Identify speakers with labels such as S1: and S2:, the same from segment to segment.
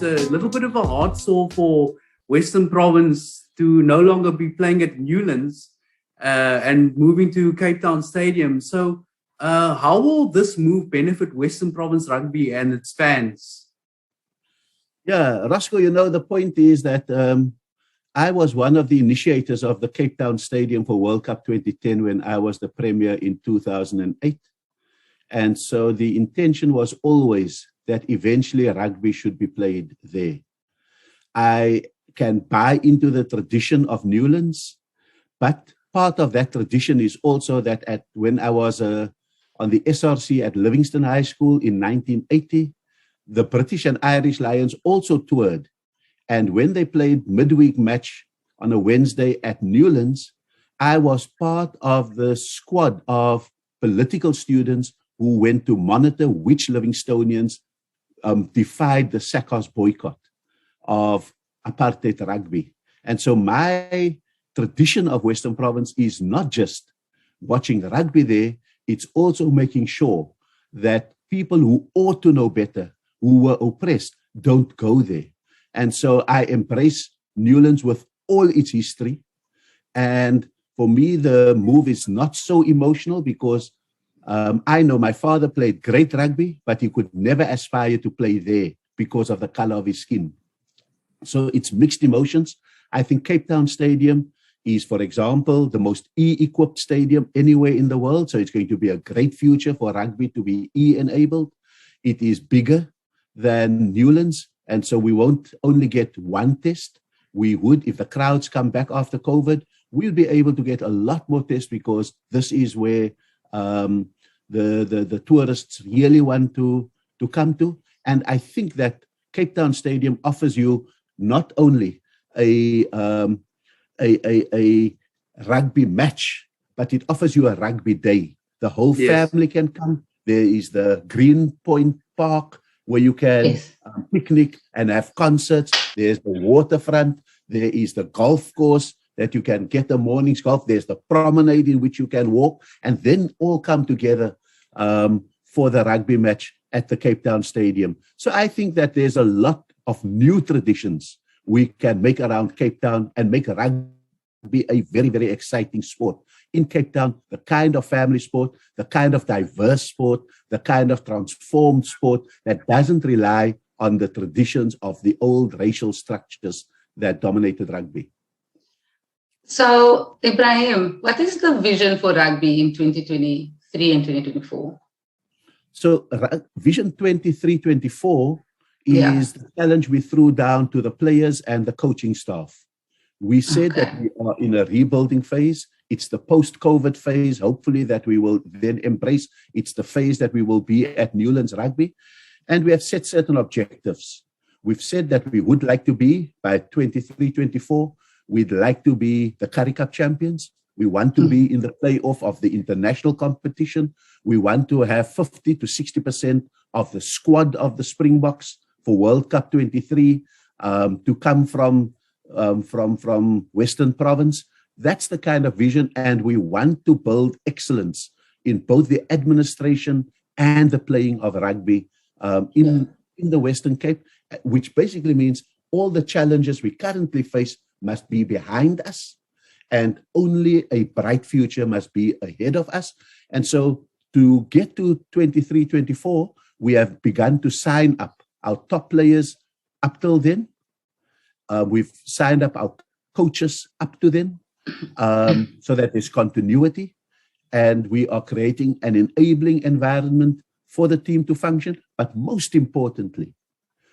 S1: it's a little bit of a hard sore for Western Province to no longer be playing at Newlands and moving to Cape Town Stadium. So how will this move benefit Western Province Rugby and its fans?
S2: Yeah, Roscoe, the point is that I was one of the initiators of the Cape Town Stadium for World Cup 2010 when I was the Premier in 2008. And so the intention was always that eventually rugby should be played there. I can buy into the tradition of Newlands, but part of that tradition is also that when I was on the SRC at Livingston High School in 1980, the British and Irish Lions also toured. And when they played midweek match on a Wednesday at Newlands, I was part of the squad of political students who went to monitor which Livingstonians defied the SACOS boycott of apartheid rugby. And so my tradition of Western Province is not just watching rugby there, it's also making sure that people who ought to know better, who were oppressed, don't go there. And so I embrace Newlands with all its history. And for me, the move is not so emotional because I know my father played great rugby, but he could never aspire to play there because of the color of his skin. So it's mixed emotions. I think Cape Town Stadium is, for example, the most E-equipped stadium anywhere in the world. So it's going to be a great future for rugby to be E-enabled. It is bigger than Newlands. And so we won't only get one test. We would, if the crowds come back after COVID, we'll be able to get a lot more tests because this is where the tourists really want to come to. And I think that Cape Town Stadium offers you not only a rugby match, but it offers you a rugby day. The whole family can come. There is the Greenpoint Park where you can picnic and have concerts. There's the waterfront. There is the golf course that you can get a morning's golf. There's the promenade in which you can walk and then all come together for the rugby match at the Cape Town Stadium. So I think that there's a lot of new traditions we can make around Cape Town and make rugby a very, very exciting sport. In Cape Town, the kind of family sport, the kind of diverse sport, the kind of transformed sport that doesn't rely on the traditions of the old racial structures that dominated rugby.
S3: So, Ebrahim, what is the vision for rugby in 2023 and 2024?
S2: So, Vision 23-24 is the challenge we threw down to the players and the coaching staff. We said that we are in a rebuilding phase. It's the post-COVID phase, hopefully, that we will then embrace. It's the phase that we will be at Newlands Rugby. And we have set certain objectives. We've said that we would like to be, by 23-24, we'd like to be the Currie Cup champions. We want to be in the playoff of the international competition. We want to have 50 to 60% of the squad of the Springboks for World Cup 23 to come from Western Province. That's the kind of vision, and we want to build excellence in both the administration and the playing of rugby in the Western Cape, which basically means all the challenges we currently face must be behind us, and only a bright future must be ahead of us. And so to get to 23-24, we have begun to sign up our top players up till then. We've signed up our coaches up to then, so that there's continuity, and we are creating an enabling environment for the team to function. But most importantly,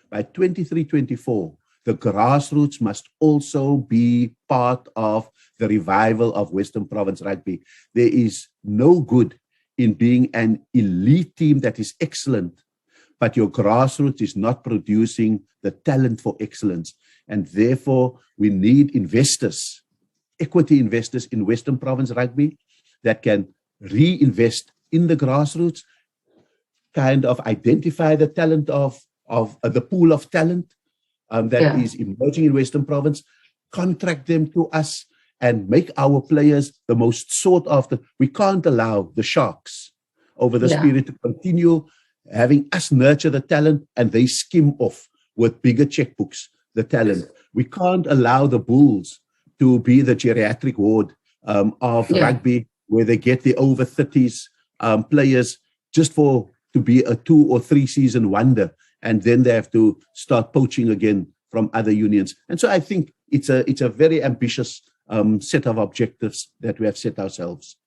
S2: by 23-24, the grassroots must also be part of the revival of Western Province Rugby. There is no good in being an elite team that is excellent, but your grassroots is not producing the talent for excellence. And therefore, we need investors, equity investors in Western Province Rugby that can reinvest in the grassroots, kind of identify the talent of the pool of talent that is emerging in Western Province, contract them to us, and make our players the most sought after. We can't allow the Sharks over this period to continue having us nurture the talent and they skim off. with bigger checkbooks, the talent.
S1: Yes.
S2: We can't allow the Bulls to be the geriatric ward of rugby, where they get the over 30s players just to be a 2 or 3 season wonder, and then they have to start poaching again from other unions. And so I think it's a very ambitious set of objectives that we have set ourselves.